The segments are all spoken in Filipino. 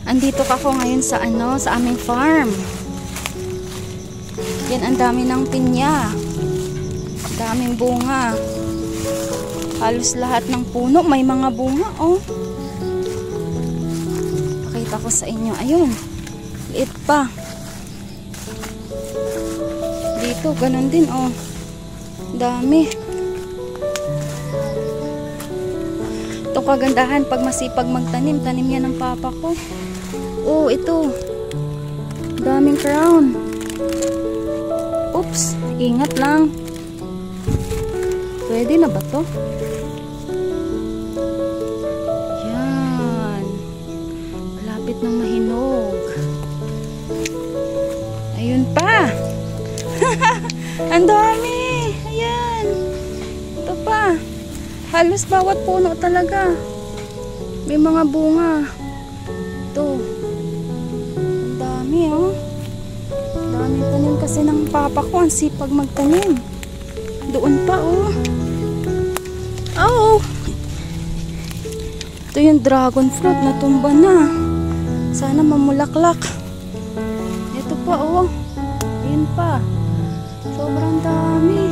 Andito ako ngayon sa sa aming farm. Yan, ang dami ng pinya. Daming bunga. Halos lahat ng puno may mga bunga, oh. Pakita ko sa inyo. Ayun. Liit pa. Dito, ganun din, oh. Dami. Ito kagandahan pag masipag magtanim. Tanim yan ng papa ko. Oh, ito. Daming crown. Oops. Ingat lang. Pwede na ba to? Yan. Malapit ng mahinog. Ayun pa. Ang dami. Ayan. Ito pa. Halos bawat puno talaga. May mga bunga. Ito. Ang dami, oh. Dami tanim kasi ng papa ko. Ang sipag magtanim. Doon pa, oh. Oh. Ito yung dragon fruit na tumba na. Sana mamulaklak. Ito pa, oh. Ayun pa. Sobrang dami.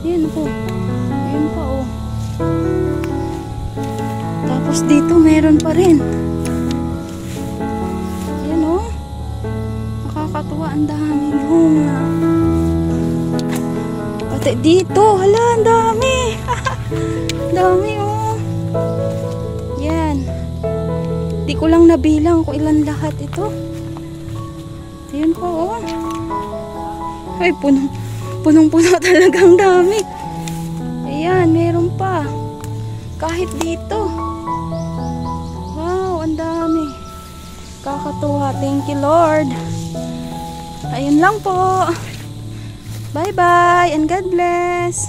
Ayun po. Ayun pa, oh. Tapos dito meron pa rin. Ayan, oh. Nakakatuwa, ang daming bunga. Pati dito, hala, ang dami. Dami, oh. Yan. Di ko lang nabilang kung ilan lahat ito. Ayun po, oh. Ay, punong-puno talagang dami. Ayan, meron pa. Kahit dito. Wow, ang dami. Kakatuwa. Thank you, Lord. Ayun lang po. Bye-bye and God bless.